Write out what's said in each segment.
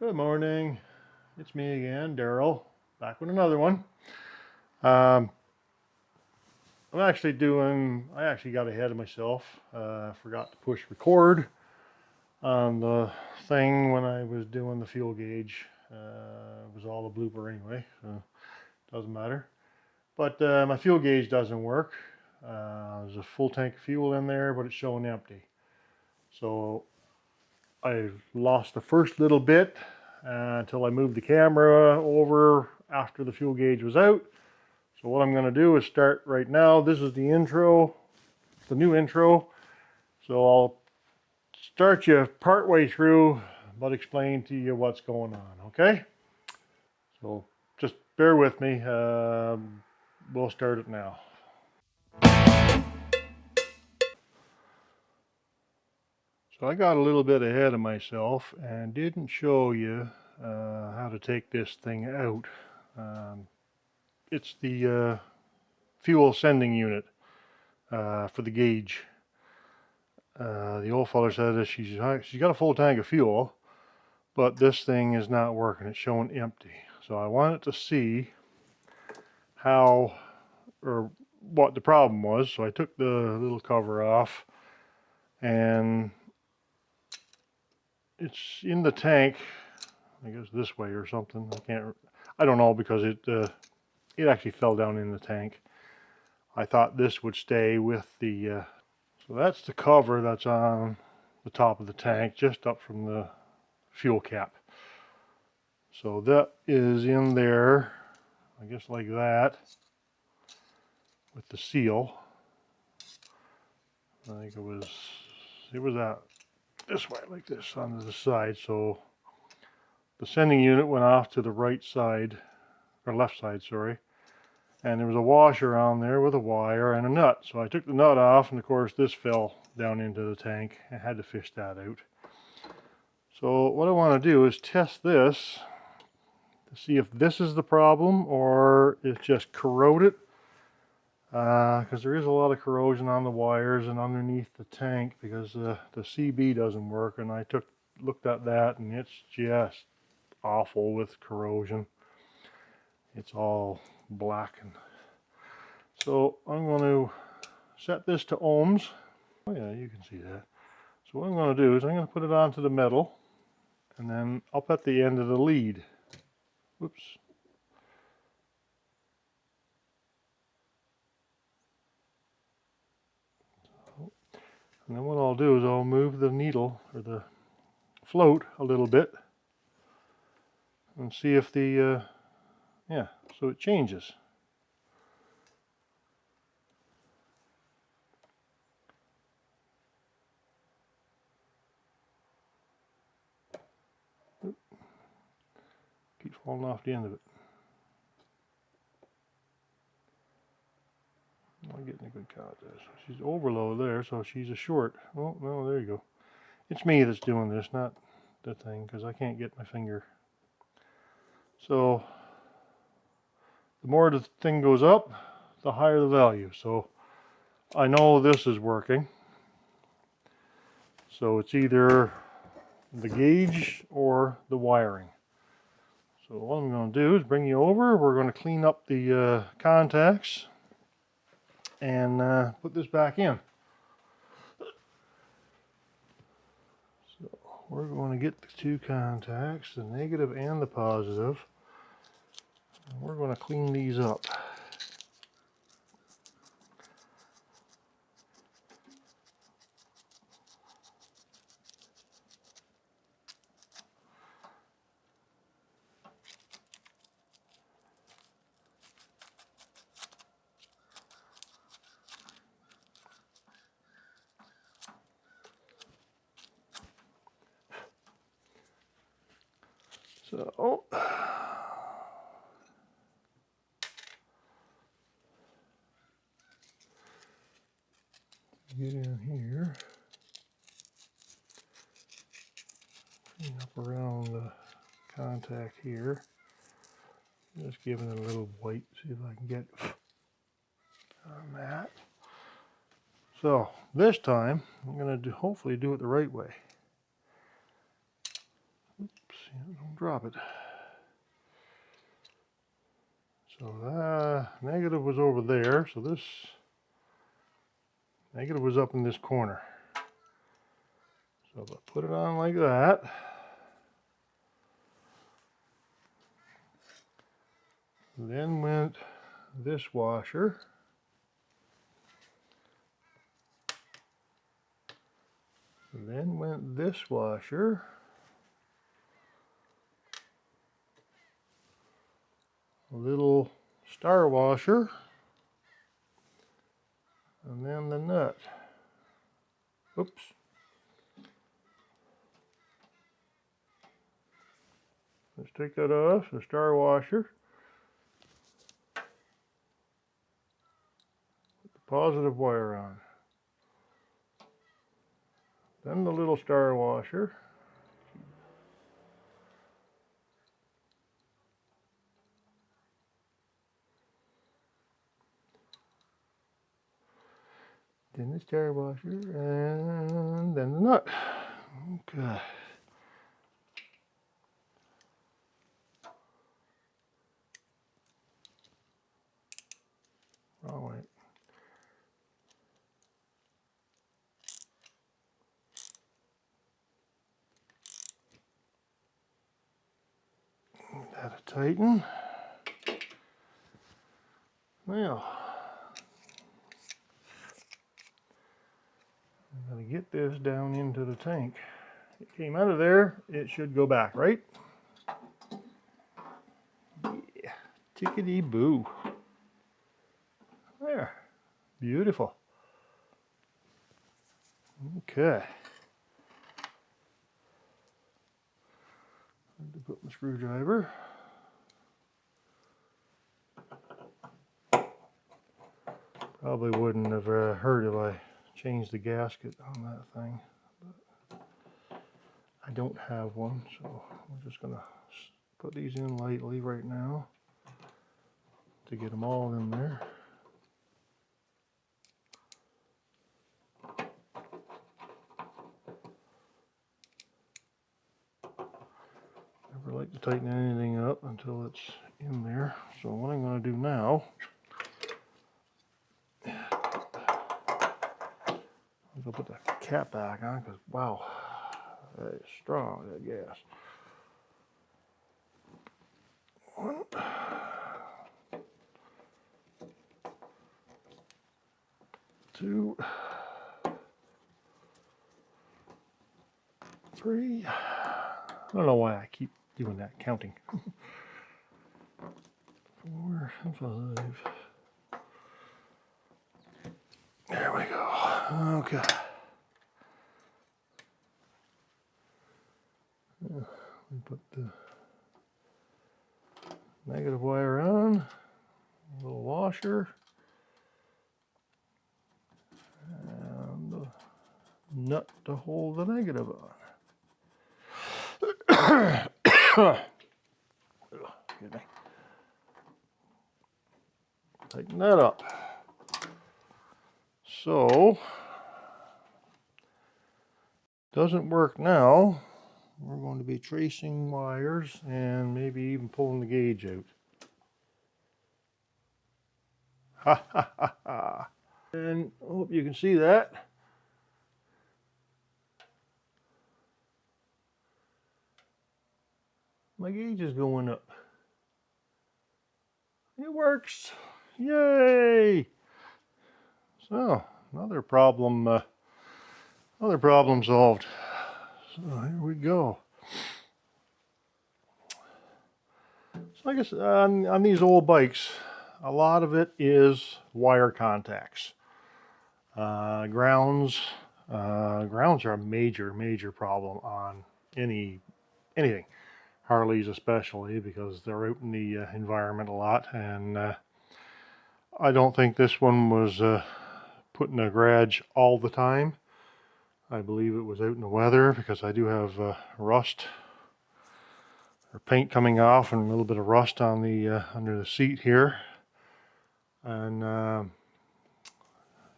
Good morning. It's me again, Daryl, back with another one. Um, I actually got ahead of myself. Forgot to push record on the thing when I was doing the fuel gauge. It was all a blooper anyway, so it doesn't matter. But my fuel gauge doesn't work. There's a full tank of fuel in there, but it's showing empty. So I lost the first little bit until I moved the camera over after the fuel gauge was out. So what I'm going to do is start right now. This is the intro, the new intro. So I'll start you partway through, but explain to you what's going on, okay? So just bear with me. We'll start it now. So I got a little bit ahead of myself and didn't show you how to take this thing out. It's the fuel sending unit for the gauge. The old fella said that she's got a full tank of fuel, but this thing is not working. It's showing empty. So I wanted to see how or what the problem was. So I took the little cover off, and it's in the tank. I guess this way or something. I don't know, because it actually fell down in the tank. I thought this would stay with the. So that's the cover that's on the top of the tank, just up from the fuel cap. So that is in there, I guess, like that, with the seal. I think it was out this way, like this, on the side. So the sending unit went off to the right side, or left side, sorry. And there was a washer on there with a wire and a nut. So I took the nut off, and of course this fell down into the tank. I had to fish that out. So what I want to do is test this to see if this is the problem or it's just corroded. Because there is a lot of corrosion on the wires and underneath the tank, because the CB doesn't work, and I looked at that, and it's just awful with corrosion. It's all blackened. So I'm going to set this to ohms. Oh yeah, you can see that. So what I'm going to do is I'm going to put it onto the metal, and then up at the end of the lead. Whoops. And then what I'll do is I'll move the needle, or the float, a little bit, and see if the, yeah, so it changes. Keeps falling off the end of it. I'm getting a good count there. So she's overload there, so she's a short. Oh, no, there you go. It's me that's doing this, not the thing, because I can't get my finger. So the more the thing goes up, the higher the value. So I know this is working. So it's either the gauge or the wiring. So what I'm going to do is bring you over. We're going to clean up the contacts and put this back in. So we're going to get the two contacts, the negative and the positive, and we're going to clean these up. So get in here, clean up around the contact here. Just giving it a little wipe, see if I can get on that. So this time I'm going to hopefully do it the right way. Oops. don't drop it. So negative was over there, so this negative was up in this corner. So if I put it on like that, then went this washer, then went this washer, a little star washer, and then the nut. Oops. Let's take that off, the star washer. Put the positive wire on. Then the little star washer. Then the star washer, and then the nut. Okay. Wrong way. That'll tighten. Now, I'm going to get this down into the tank. It came out of there, it should go back, right? Yeah, tickety-boo. There, beautiful. Okay. Need to put my screwdriver. Probably wouldn't have hurt if I changed the gasket on that thing. But I don't have one, so we're just gonna put these in lightly right now to get them all in there. Never like to tighten anything up until it's in there. So what I'm going to do now, I'm going to put the cap back on because wow, that is strong, that gas. 1, 2, 3. I don't know why I keep doing that, counting. 4 and 5. There we go. Okay. We put the negative wire on, a little washer, and the nut to hold the negative on. Excuse me. Tighten that up. So, doesn't work now. We're going to be tracing wires and maybe even pulling the gauge out. Ha ha ha ha. And I hope you can see that. My gauge is going up. It works. Yay! So, another problem solved. So here we go. So I guess on these old bikes, a lot of it is wire contacts. Grounds are a major problem on anything. Harleys especially, because they're out in the environment a lot, and I don't think this one was put in a garage all the time. I believe it was out in the weather because I do have rust or paint coming off and a little bit of rust on the under the seat here. And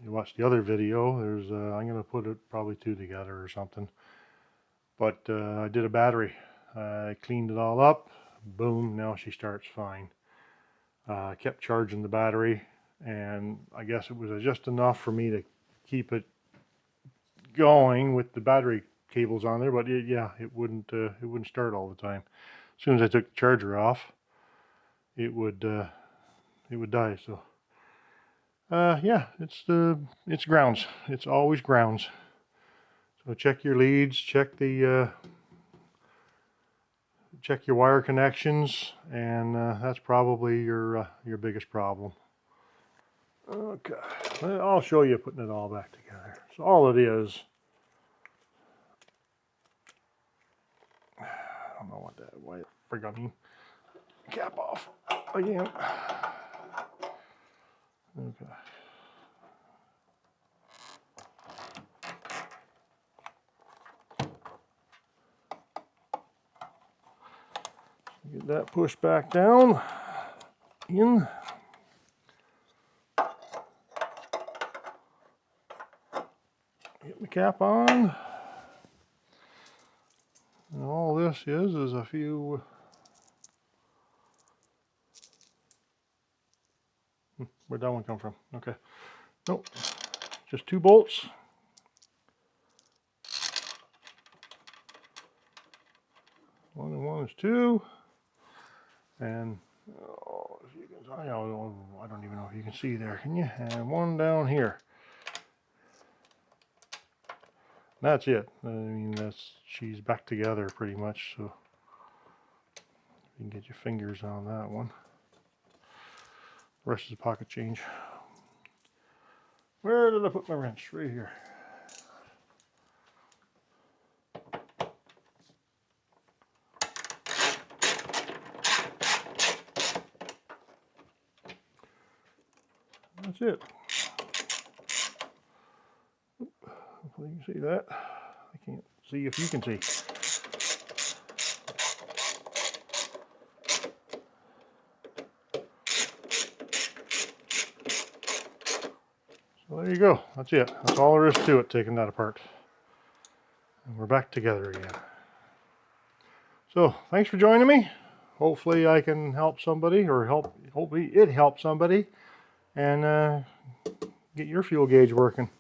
you watch the other video, there's I'm going to put it probably 2 together or something. But I did a battery I cleaned it all up. Boom, now she starts fine. I kept charging the battery, and I guess it was just enough for me to keep it going with the battery cables on there, but yeah, it wouldn't start all the time. As soon as I took the charger off, it would die. So yeah, it's grounds. It's always grounds. So check your leads, check your wire connections, and that's probably your biggest problem. Okay, I'll show you putting it all back together. So all it is, I don't know why I forgot me cap off again. Okay. Get that pushed back down in. Get the cap on. And all this is a few. Where'd that one come from? Okay. Nope. Just 2 bolts. One and one is 2. And oh, if you can, I don't even know if you can see there, can you? And one down here. That's it. I mean, she's back together pretty much. So you can get your fingers on that one. The rest is pocket change. Where did I put my wrench? Right here. That's it. Hopefully you can see that. I can't see if you can see. So there you go. That's it. That's all there is to it, taking that apart. And we're back together again. So thanks for joining me. Hopefully I can help somebody, or hopefully it helps somebody, and get your fuel gauge working.